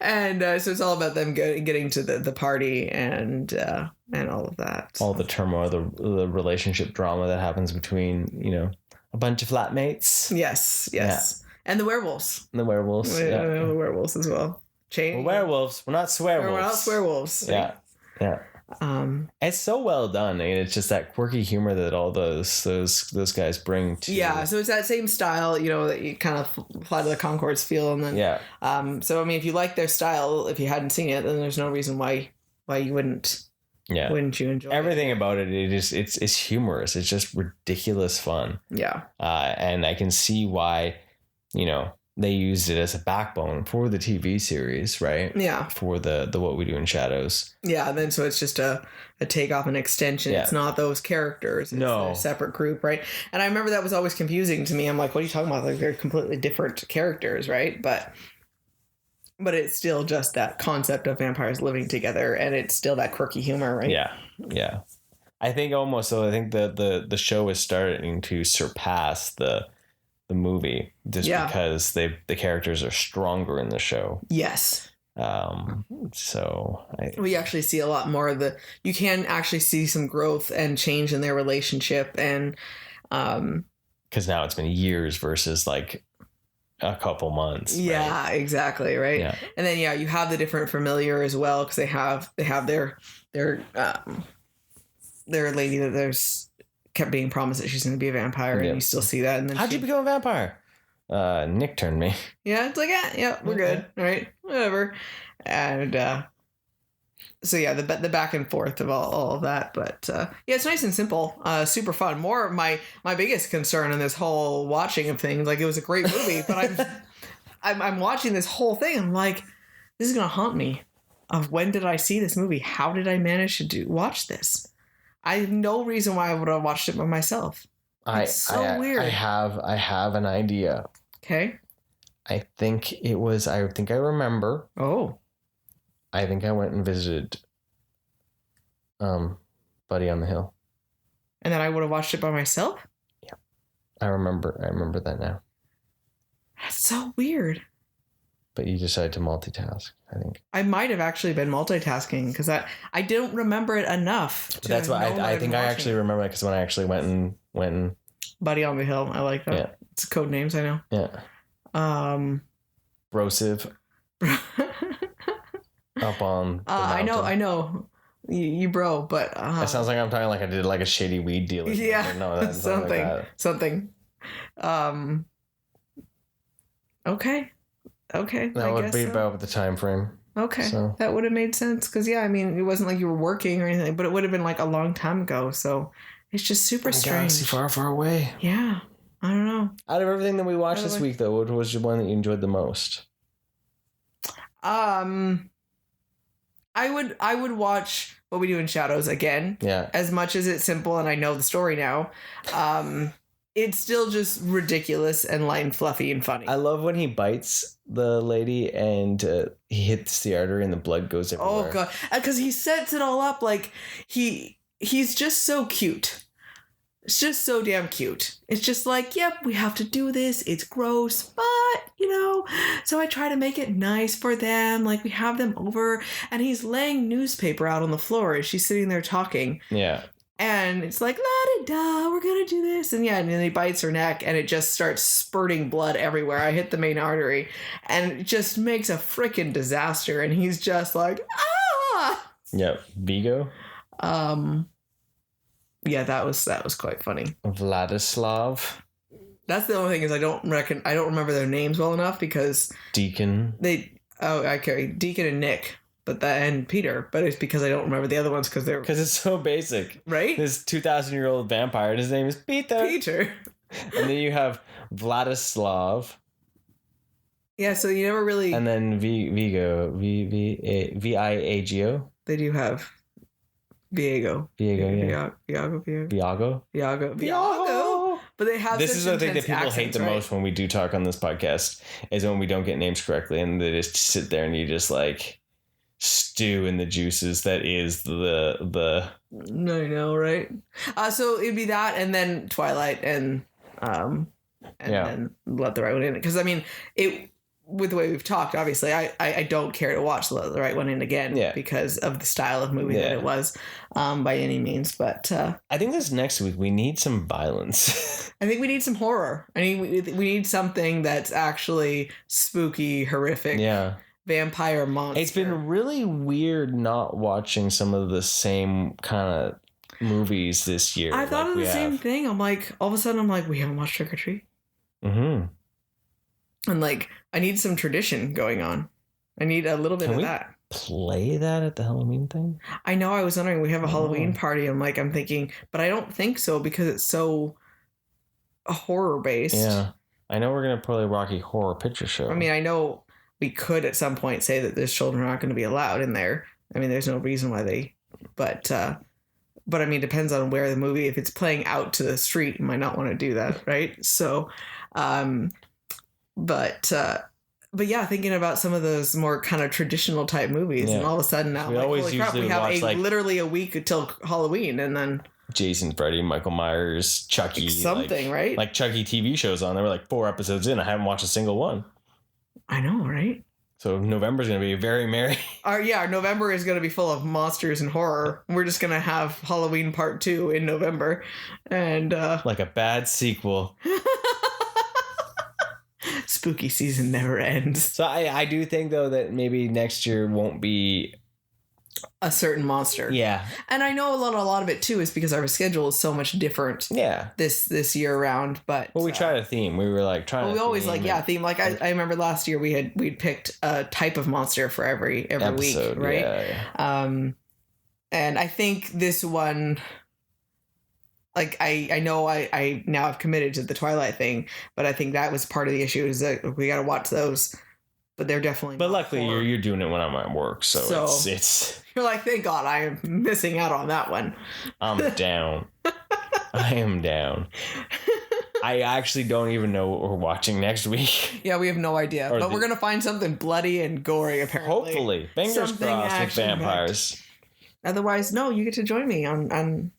And so it's all about them getting to the party and all of that. All the turmoil, the relationship drama that happens between, a bunch of flatmates. Yes. Yeah. And the werewolves. The werewolves. The werewolves as well. We're werewolves. We're not swearwolves. We're not swearwolves. Yeah. Yeah. It's so well done. It's just that quirky humor that all those guys bring to. Yeah, so it's that same style, that you kind of apply to the Concords feel, and then so I mean, if you like their style, if you hadn't seen it, then there's no reason why you wouldn't. Yeah. Wouldn't you enjoy everything about it? It's humorous. It's just ridiculous fun. Yeah. And I can see why, they used it as a backbone for the TV series, right? Yeah. For the What We Do in Shadows. Yeah, and then so it's just a takeoff, an extension. Yeah. It's not those characters. It's a separate group, right? And I remember that was always confusing to me. I'm like, what are you talking about? Like, they're completely different characters, right? But it's still just that concept of vampires living together, and it's still that quirky humor, right? Yeah, yeah. I think the show is starting to surpass the movie because the characters are stronger in the show. Yes. So we actually see a lot more of you can actually see some growth and change in their relationship, and because now it's been years versus like a couple months. Yeah, right? Exactly. Right. Yeah. And then, you have the different familiar as well, because they have their lady that there's kept being promised that she's going to be a vampire, and you still see that. And then how'd you become a vampire? Nick turned me. Yeah. It's like, we're good. All right. Whatever. And, so the back and forth of all of that, but it's nice and simple, super fun. More my biggest concern in this whole watching of things, like, it was a great movie, but I'm watching this whole thing. I'm like, this is gonna haunt me. Of when did I see this movie? How did I manage to watch this? I have no reason why I would have watched it by myself. It's so weird. I have an idea. Okay. I think I remember. Oh. I think I went and visited Buddy on the Hill. And then I would have watched it by myself? Yeah. I remember that now. That's so weird. But you decided to multitask, I think. I might have actually been multitasking because I don't remember it enough. That's why I think I actually remember it, because when I actually went and Buddy on the Hill. I like that. Yeah. It's code names, I know. Yeah. Brosive. Up on the mountain. I know. You bro, but it sounds like I'm talking like I did like a shady weed deal. Yeah, no, that's something. Like that. Something. Okay. That would be about the time frame. Okay, so that would have made sense, because it wasn't like you were working or anything, but it would have been like a long time ago. So it's just super strange. Galaxy far, far away. Yeah, I don't know. Out of everything that we watched this week, though, what was the one that you enjoyed the most? I would watch What We Do in Shadows again. Yeah. As much as it's simple and I know the story now, it's still just ridiculous and light and fluffy and funny. I love when he bites the lady and he hits the artery and the blood goes everywhere. Oh god, because he sets it all up like he's just so cute. It's just so damn cute. It's just like, yep, we have to do this. It's gross, but, you know, so I try to make it nice for them. Like, we have them over, and he's laying newspaper out on the floor as she's sitting there talking. Yeah. And it's like, la-da-da, we're going to do this. And yeah, and then he bites her neck, and it just starts spurting blood everywhere. I hit the main artery, and it just makes a freaking disaster. And he's just like, ah! Yep. Vigo? Yeah, that was quite funny. Vladislav? That's the only thing is I don't remember their names well enough because Deacon? Deacon and Nick. And Peter, but it's because I don't remember the other ones because it's so basic, right? This 2,000-year-old vampire, and his name is Peter. And then you have Vladislav. Yeah, so you never really. And then Vigo, Viago. They do have Viago. Yeah. Viago. But they have. This is the thing that people hate the most when we do talk on this podcast is when we don't get names correctly, and they just sit there and you just like stew in the juices that is the I know, right? So it'd be that, and then Twilight, and then Let the Right One In. Because I mean, it with the way we've talked, obviously, I don't care to watch Let the Right One In again because of the style of movie that it was, by any means. But I think this next week we need some violence. I think we need some horror. I mean, we need something that's actually spooky, horrific. Yeah. Vampire monster. It's been really weird not watching some of the same kind of movies this year. I thought of the same thing. I'm like, all of a sudden, I'm like, we haven't watched Trick or Treat. Mm-hmm. And like, I need some tradition going on. I need a little bit of that. Play that at the Halloween thing? I know. I was wondering. We have a Halloween party. I'm thinking, but I don't think so because it's so horror based. Yeah, I know we're gonna play Rocky Horror Picture Show. I mean, I know. We could at some point say that those children are not going to be allowed in there. I mean, there's no reason why they, but I mean, depends on where the movie, if it's playing out to the street, you might not want to do that. Right. So, but yeah, thinking about some of those more kind of traditional type movies and all of a sudden now, holy crap, we have literally a week until Halloween and then Jason, Freddy, Michael Myers, Chucky, something, right? Like Chucky TV shows on. There were like 4 episodes in. I haven't watched a single one. I know, right? So November's going to be very merry. Our November is going to be full of monsters and horror. We're just going to have Halloween Part 2 in November. And like a bad sequel. Spooky season never ends. So I do think, though, that maybe next year won't be a certain monster. Yeah. And I know a lot of it too is because our schedule is so much different. Yeah. This year round, but we tried a theme. We were like trying. We always theme. Like I remember last year we'd picked a type of monster for every episode, week, right? Yeah. And I think this one, like I know I now have committed to the Twilight thing, but I think that was part of the issue is that we got to watch those. But they're definitely. But luckily, you're doing it when I'm at work, so it's. You're like, thank God, I am missing out on that one. I'm down. I am down. I actually don't even know what we're watching next week. Yeah, we have no idea, but we're gonna find something bloody and gory. Apparently, hopefully, fingers crossed with vampires. Otherwise, no, you get to join me on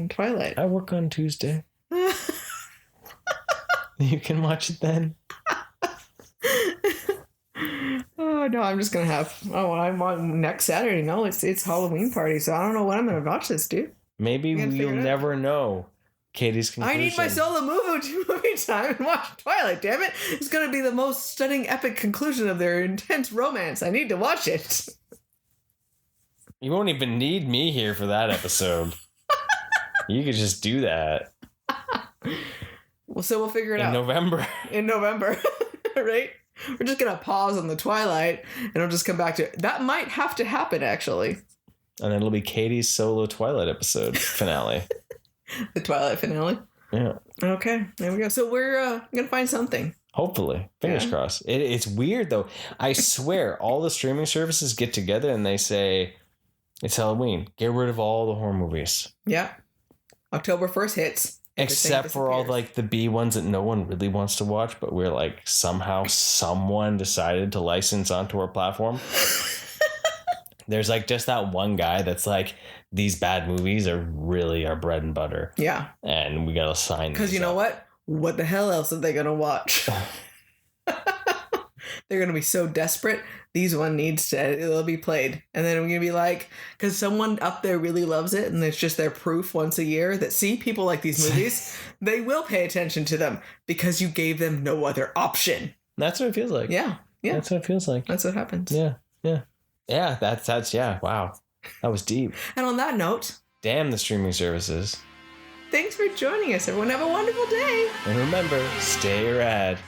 Twilight. I work on Tuesday. You can watch it then. Oh no, I'm just gonna have. Oh, I'm on next Saturday. No, it's Halloween party, so I don't know when I'm gonna watch this, dude. Maybe you'll never know. Katie's conclusion. I need my solo movie time and watch Twilight. Damn it! It's gonna be the most stunning, epic conclusion of their intense romance. I need to watch it. You won't even need me here for that episode. You could just do that. Well, so we'll figure it out in November, right? We're just going to pause on the Twilight and we'll just come back to it. That might have to happen, actually. And it'll be Katie's solo Twilight episode finale. The Twilight finale? Yeah. Okay, there we go. So we're going to find something. Hopefully. Fingers crossed. It's weird, though. I swear, all the streaming services get together and they say, it's Halloween. Get rid of all the horror movies. Yeah. October 1st hits. Except for all like the B ones that no one really wants to watch, but we're like somehow someone decided to license onto our platform. There's like just that one guy that's like, these bad movies are really our bread and butter. Yeah. And we gotta sign. Because you know what? What the hell else are they gonna watch? They're gonna be so desperate. These one needs to. It'll be played, and then we're gonna be like, because someone up there really loves it, and it's just their proof once a year that see people like these movies, they will pay attention to them because you gave them no other option. That's what it feels like. Yeah. That's what it feels like. That's what happens. Yeah. That's yeah. Wow, that was deep. And on that note, damn the streaming services. Thanks for joining us, everyone. Have a wonderful day. And remember, stay rad.